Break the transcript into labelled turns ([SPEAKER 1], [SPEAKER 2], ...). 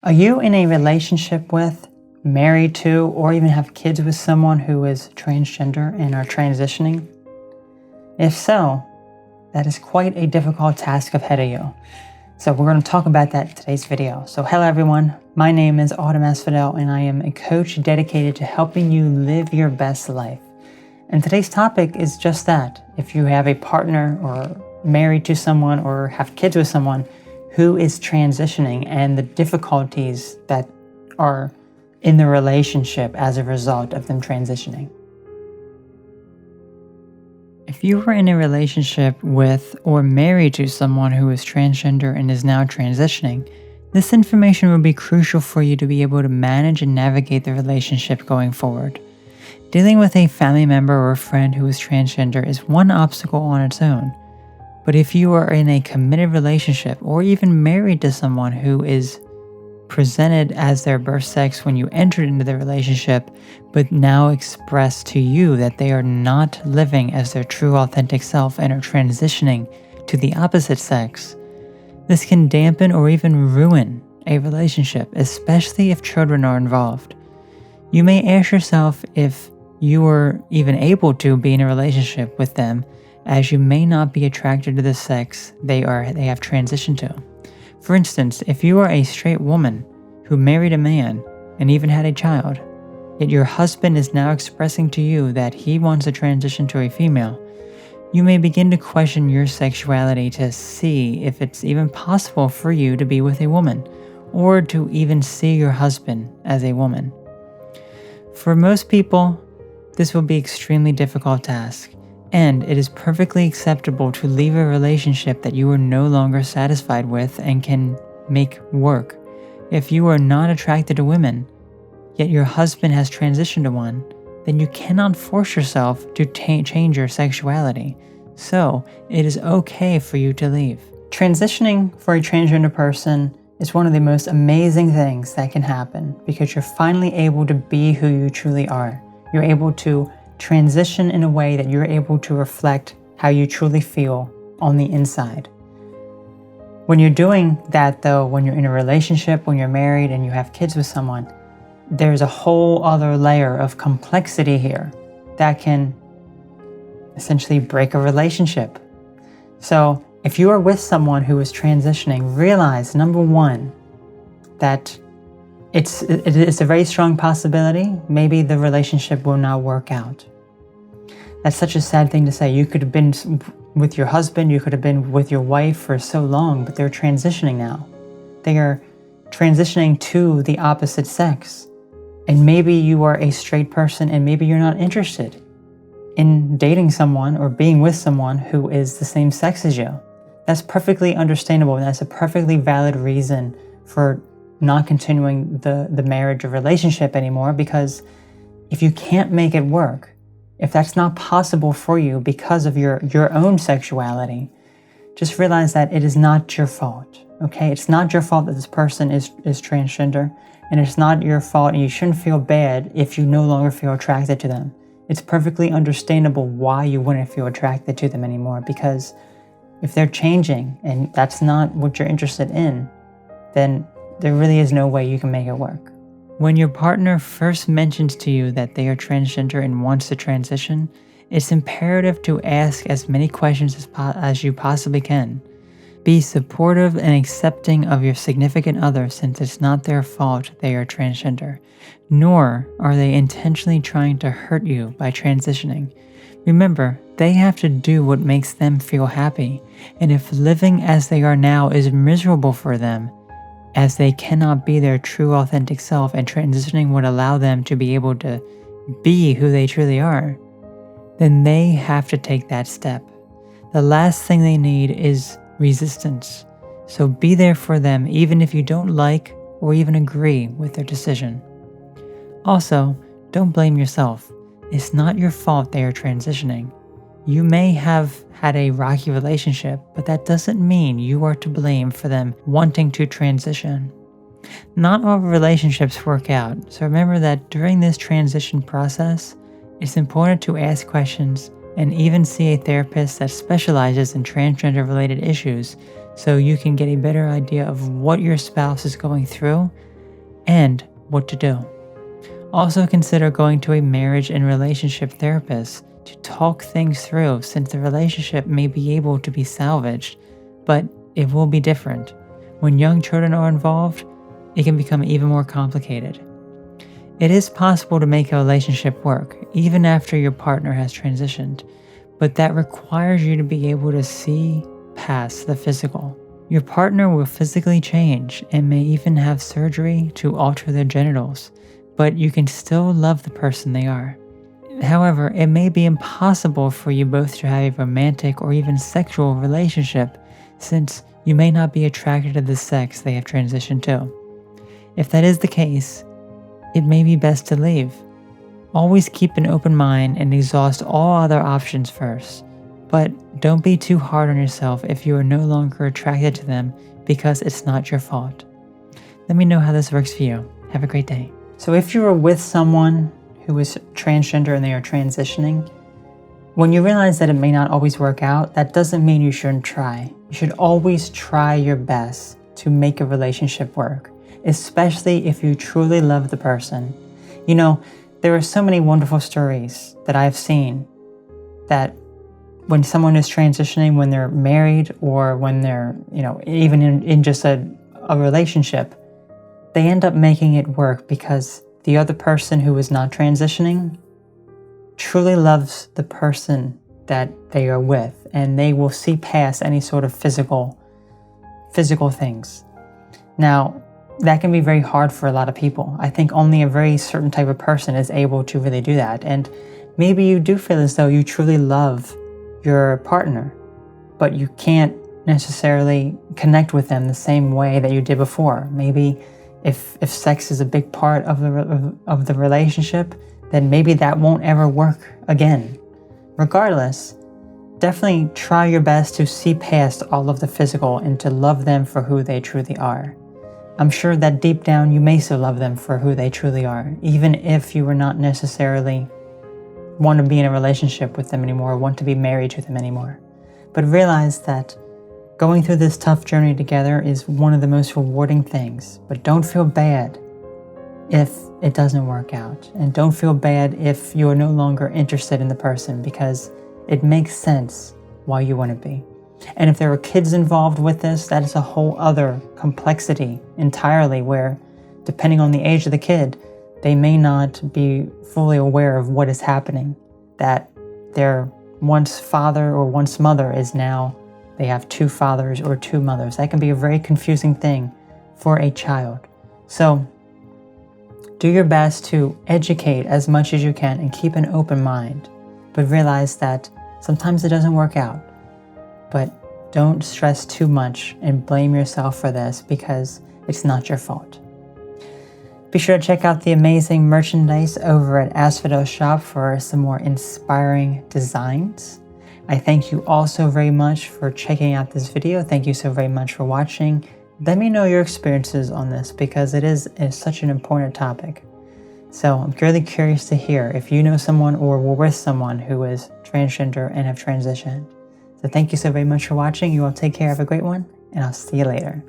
[SPEAKER 1] Are you in a relationship with, married to, or even have kids with someone who is transgender and are transitioning? If so, that is quite a difficult task ahead of you. So we're going to talk about that in today's video. So hello everyone, my name is Autumn Asphodel and I am a coach dedicated to helping you live your best life. And today's topic is just that. If you have a partner or married to someone or have kids with someone who is transitioning and the difficulties that are in the relationship as a result of them transitioning. If you were in a relationship with or married to someone who is transgender and is now transitioning, this information will be crucial for you to be able to manage and navigate the relationship going forward. Dealing with a family member or a friend who is transgender is one obstacle on its own. But if you are in a committed relationship or even married to someone who is presented as their birth sex when you entered into the relationship, but now express to you that they are not living as their true authentic self and are transitioning to the opposite sex, this can dampen or even ruin a relationship, especially if children are involved. You may ask yourself if you are even able to be in a relationship with them, as you may not be attracted to the sex they have transitioned to. For instance, if you are a straight woman who married a man and even had a child, yet your husband is now expressing to you that he wants to transition to a female, you may begin to question your sexuality to see if it's even possible for you to be with a woman, or to even see your husband as a woman. For most people, this will be an extremely difficult task, and it is perfectly acceptable to leave a relationship that you are no longer satisfied with and can make work. If you are not attracted to women, yet your husband has transitioned to one, then you cannot force yourself to change your sexuality. So, it is okay for you to leave. Transitioning for a transgender person is one of the most amazing things that can happen because you're finally able to be who you truly are. You're able to transition in a way that you're able to reflect how you truly feel on the inside. When you're doing that though, when you're in a relationship, when you're married and you have kids with someone, there's a whole other layer of complexity here that can essentially break a relationship. So if you are with someone who is transitioning, realize, number one, that it is a very strong possibility. Maybe the relationship will not work out. That's such a sad thing to say. You could have been with your husband, you could have been with your wife for so long, but they're transitioning now. They are transitioning to the opposite sex. And maybe you are a straight person and maybe you're not interested in dating someone or being with someone who is the same sex as you. That's perfectly understandable, and that's a perfectly valid reason for not continuing the marriage or relationship anymore, because if you can't make it work, if that's not possible for you because of your own sexuality, just realize that it is not your fault, okay? It's not your fault that this person is transgender, and it's not your fault, and you shouldn't feel bad if you no longer feel attracted to them. It's perfectly understandable why you wouldn't feel attracted to them anymore, because if they're changing and that's not what you're interested in, then there really is no way you can make it work. When your partner first mentions to you that they are transgender and wants to transition, it's imperative to ask as many questions as you possibly can. Be supportive and accepting of your significant other, since it's not their fault they are transgender, nor are they intentionally trying to hurt you by transitioning. Remember, they have to do what makes them feel happy, and if living as they are now is miserable for them, as they cannot be their true authentic self, and transitioning would allow them to be able to be who they truly are, then they have to take that step. The last thing they need is resistance. So be there for them even if you don't like or even agree with their decision. Also, don't blame yourself. It's not your fault they are transitioning. You may have had a rocky relationship, but that doesn't mean you are to blame for them wanting to transition. Not all relationships work out, so remember that during this transition process, it's important to ask questions and even see a therapist that specializes in transgender related issues so you can get a better idea of what your spouse is going through and what to do. Also consider going to a marriage and relationship therapist to talk things through, since the relationship may be able to be salvaged, but it will be different. When young children are involved, it can become even more complicated. It is possible to make a relationship work, even after your partner has transitioned, but that requires you to be able to see past the physical. Your partner will physically change and may even have surgery to alter their genitals, but you can still love the person they are. However, it may be impossible for you both to have a romantic or even sexual relationship, since you may not be attracted to the sex they have transitioned to. If that is the case, it may be best to leave. Always keep an open mind and exhaust all other options first, but don't be too hard on yourself if you are no longer attracted to them because it's not your fault. Let me know how this works for you. Have a great day. So if you are with someone who is transgender and they are transitioning, when you realize that it may not always work out, that doesn't mean you shouldn't try. You should always try your best to make a relationship work, especially if you truly love the person. You know, there are so many wonderful stories that I've seen that when someone is transitioning, when they're married or when they're, even in just a relationship, they end up making it work because the other person who is not transitioning truly loves the person that they are with, and they will see past any sort of physical things. Now, that can be very hard for a lot of people. I think only a very certain type of person is able to really do that. And maybe you do feel as though you truly love your partner, but you can't necessarily connect with them the same way that you did before. Maybe if sex is a big part of the relationship, then maybe that won't ever work again. Regardless, definitely try your best to see past all of the physical and to love them for who they truly are. I'm sure that deep down you may still love them for who they truly are, even if you were not necessarily want to be in a relationship with them anymore, want to be married to them anymore. But realize that going through this tough journey together is one of the most rewarding things. But don't feel bad if it doesn't work out. And don't feel bad if you are no longer interested in the person, because it makes sense why you want to be. And if there are kids involved with this, that is a whole other complexity entirely, where depending on the age of the kid, they may not be fully aware of what is happening, that their once father or once mother is now, they have two fathers or two mothers. That can be a very confusing thing for a child. So do your best to educate as much as you can and keep an open mind, but realize that sometimes it doesn't work out. But don't stress too much and blame yourself for this, because it's not your fault. Be sure to check out the amazing merchandise over at Asphodel Shop for some more inspiring designs. I thank you all so very much for checking out this video. Thank you so very much for watching. Let me know your experiences on this, because it's such an important topic. So I'm really curious to hear if you know someone or were with someone who is transgender and have transitioned. So thank you so very much for watching. You all take care. Have a great one, and I'll see you later.